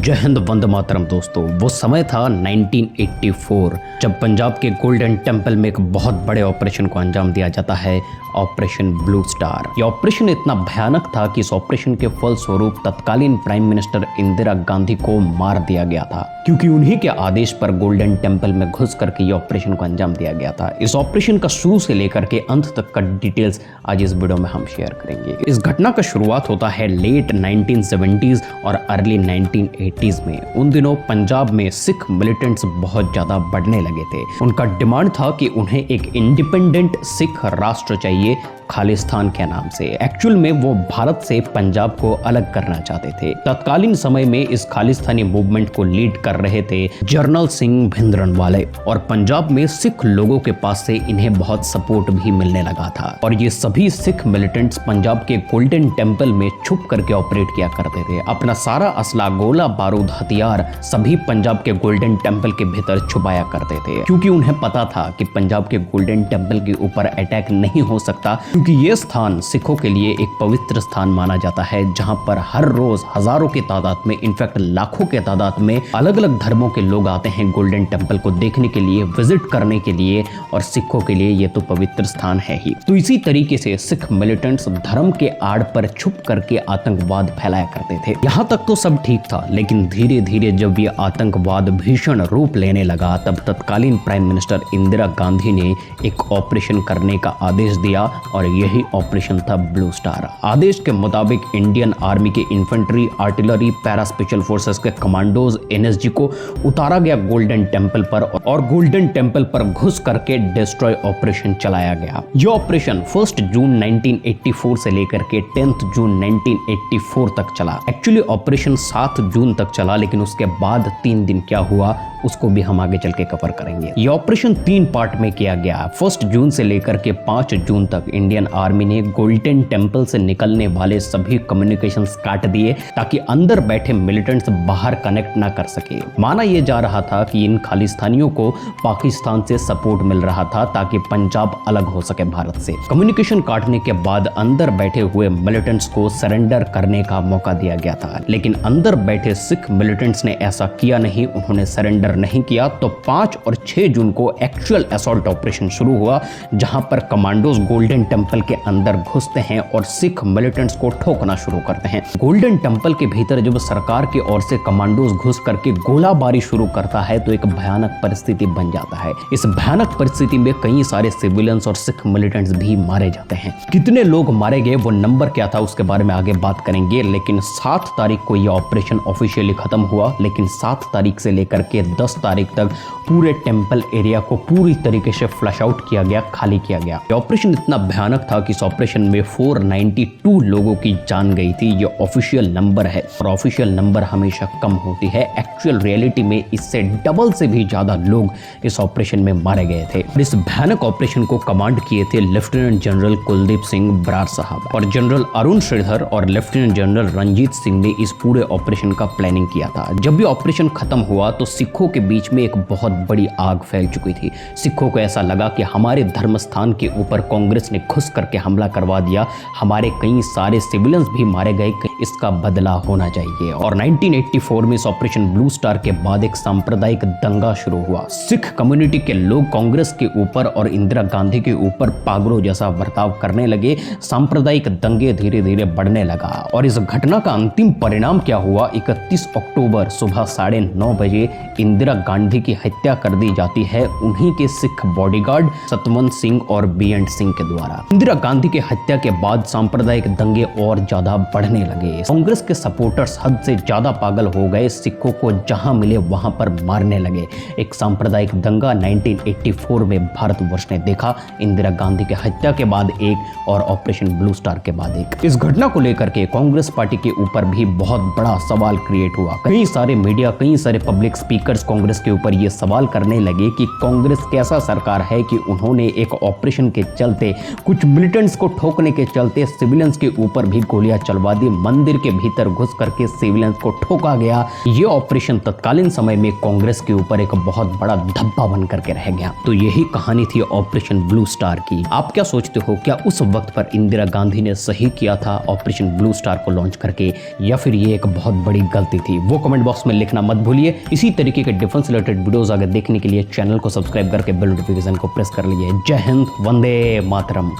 जय हिंद, वंदे मातरम। दोस्तों, वो समय था 1984 जब पंजाब के गोल्डन टेम्पल में एक बहुत बड़े ऑपरेशन को अंजाम दिया जाता है, ऑपरेशन ब्लू स्टार। यह ऑपरेशन इतना भयानक था कि इस ऑपरेशन के फलस्वरूप तत्कालीन प्राइम मिनिस्टर इंदिरा गांधी को मार दिया गया था, क्योंकि उन्हीं के आदेश पर गोल्डन टेम्पल में घुस करके ये ऑपरेशन को अंजाम दिया गया था। इस ऑपरेशन का शुरू से लेकर के अंत तक का डिटेल्स आज इस वीडियो में हम शेयर करेंगे। इस घटना का शुरुआत होता है लेट 1970s और अर्ली 1980s में। उन दिनों पंजाब में सिख मिलिटेंट्स बहुत ज्यादा बढ़ने लगे थे। उनका डिमांड था कि उन्हें एक इंडिपेंडेंट सिख राष्ट्र चाहिए, खालिस्तान के नाम से। एक्चुअल में वो भारत से पंजाब को अलग करना चाहते थे। तत्कालीन समय में इस खालिस्तानी मूवमेंट को लीड कर रहे थे जनरल सिंह भिंद्रनवाले, और पंजाब में सिख लोगों के पास से इन्हें बहुत सपोर्ट भी मिलने लगा था। और ये सभी सिख मिलिटेंट्स पंजाब के गोल्डन टेम्पल में छुप करके ऑपरेट किया करते थे। अपना सारा असला, गोला बारूद, हथियार सभी पंजाब के गोल्डन टेम्पल के भीतर छुपाया करते थे, क्योंकि उन्हें पता था कि पंजाब के गोल्डन टेम्पल के ऊपर अटैक नहीं हो सकता, क्योंकि ये स्थान सिखों के लिए एक पवित्र स्थान माना जाता है, जहां पर हर रोज हजारों की तादाद में, इनफैक्ट लाखों के तादाद में अलग अलग धर्मों के लोग आते हैं गोल्डन टेम्पल को देखने के लिए, विजिट करने के लिए। और सिखों के लिए ये तो पवित्र स्थान है ही। तो इसी तरीके से सिख मिलिटेंट्स धर्म के आड़ पर छुप करके आतंकवाद फैलाया करते थे। यहाँ तक तो सब ठीक था, लेकिन धीरे धीरे जब ये आतंकवाद भीषण रूप लेने लगा, तब तत्कालीन प्राइम मिनिस्टर इंदिरा गांधी ने एक ऑपरेशन करने का आदेश दिया, और यही ऑपरेशन था ब्लू स्टार। आदेश के मुताबिक इंडियन आर्मी के infantry, artillery, para special forces के कमांडोज, एनएसजी को उतारा गया गोल्डन टेम्पल पर, और गोल्डन टेम्पल पर घुस करके डिस्ट्रॉय ऑपरेशन चलाया गया। यह ऑपरेशन 1 जून 1984 से लेकर के 10 जून 1984 तक चला। एक्चुअली ऑपरेशन 7 जून तक चला, लेकिन उसके बाद 3 दिन क्या हुआ उसको भी हम आगे चल के कवर करेंगे। यह ऑपरेशन 3 पार्ट में किया गया। 1 जून से लेकर के 5 जून तक इंडियन आर्मी ने गोल्डन टेम्पल से निकलने वाले सभी कम्युनिकेशंस काट दिए, ताकि अंदर बैठे मिलिटेंट्स बाहर कनेक्ट ना कर सके। माना यह जा रहा था कि इन खालिस्तानियों को पाकिस्तान से सपोर्ट मिल रहा था, ताकि पंजाब अलग हो सके भारत से। कम्युनिकेशन काटने के बाद अंदर बैठे हुए मिलिटेंट्स को सरेंडर करने का मौका दिया गया था, लेकिन अंदर बैठे सिख मिलिटेंट्स ने ऐसा किया नहीं, उन्होंने सरेंडर नहीं किया। तो 5 और 6 जून को एक्चुअल असॉल्ट ऑपरेशन शुरू हुआ, जहां पर कमांडोज गोल्डन टेम्पल के अंदर घुसते हैं और सिख मिलिटेंट्स को ठोकना शुरू करते हैं। गोल्डन टेम्पल के भीतर जब सरकार की ओर से कमांडोज घुस करके गोलाबारी शुरू करता है, तो एक भयानक परिस्थिति बन जाता है। इस भयानक परिस्थिति में कई सारे सिविलियंस और सिख मिलिटेंट्स भी मारे जाते हैं। कितने लोग मारे गए, वो नंबर क्या था, उसके बारे में आगे बात करेंगे। लेकिन 7 तारीख को यह ऑपरेशन ऑफिशियली खत्म हुआ, लेकिन 7 तारीख से लेकर के 10 तारीख तक पूरे टेम्पल एरिया को पूरी तरीके से फ्लश आउट किया गया, खाली किया गया। ये ऑपरेशन इतना भयानक था कि इस ऑपरेशन में 492 लोगों की जान गई थी। ये ऑफिशियल नंबर है, और ऑफिशियल नंबर हमेशा कम होती है। एक्चुअल रियलिटी में इससे डबल से भी ज्यादा लोग इस ऑपरेशन में मारे गए थे। इस भयानक ऑपरेशन को कमांड किए थे लेफ्टिनेंट जनरल कुलदीप सिंह बरार साहब, और जनरल अरुण श्रीधर और लेफ्टिनेंट जनरल रंजीत सिंह ने इस पूरे ऑपरेशन का प्लानिंग किया था। जब ये ऑपरेशन खत्म हुआ तो सिखों के बीच में एक बहुत बड़ी आग फैल चुकी थी। सिखों को ऐसा लगा कि हमारे धर्म स्थान के ऊपर कांग्रेस ने घुस करके हमला करवा दिया, हमारे कई सारे सिविलियंस भी मारे गए, इसका बदला होना चाहिए। और 1984 में इस ऑपरेशन ब्लू स्टार के बाद एक सांप्रदायिक दंगा शुरू हुआ। सिख कम्युनिटी के लोग कांग्रेस के ऊपर और इंदिरा गांधी के ऊपर पागलों जैसा बर्ताव करने लगे। सांप्रदायिक दंगे धीरे धीरे बढ़ने लगा, और इस घटना का अंतिम परिणाम क्या हुआ? 31 अक्टूबर सुबह 9:30 बजे इंदिरा गांधी की हत्या कर दी जाती है उन्हीं के सिख बॉडीगार्ड सतवंत सिंह और बीएन सिंह के द्वारा। इंदिरा गांधी की हत्या के बाद सांप्रदायिक दंगे और ज्यादा बढ़ने लगे। कांग्रेस के सपोर्टर्स हद से ज्यादा पागल हो गए, सिखों को जहां मिले वहां पर मारने लगे। एक सांप्रदायिक दंगा 1984 में भारतवर्ष ने देखा, इंदिरा गांधी की हत्या के बाद एक, और ऑपरेशन ब्लू स्टार के बाद एक। इस घटना को लेकर के कांग्रेस पार्टी के ऊपर भी बहुत बड़ा सवाल क्रिएट हुआ। कई सारे मीडिया, कई सारे पब्लिक स्पीकर्स कांग्रेस के ऊपर ये सवाल करने लगे कि कांग्रेस कैसा सरकार है कि उन्होंने एक ऑपरेशन के चलते, कुछ मिलिटेंट्स को ठोकने के चलते सिविलियंस के ऊपर भी गोलियां चलवा दी, मंदिर के भीतर घुस करके सिविलियंस को ठोका गया। ये ऑपरेशन तत्कालीन समय में कांग्रेस के ऊपर एक बहुत बड़ा धब्बा बन करके रह गया। तो यही कहानी थी ऑपरेशन ब्लू स्टार की। आप क्या सोचते हो, क्या उस वक्त पर इंदिरा गांधी ने सही किया था ऑपरेशन ब्लू स्टार को लॉन्च करके, या फिर ये एक बहुत बड़ी गलती थी? वो कमेंट बॉक्स में लिखना मत भूलिए। इसी तरीके के डिफेंस रिलेटेड वीडियोस आगे देखने के लिए चैनल को सब्सक्राइब करके बेल नोटिफिकेशन को प्रेस कर लीजिए। जय हिंद, वंदे मातरम।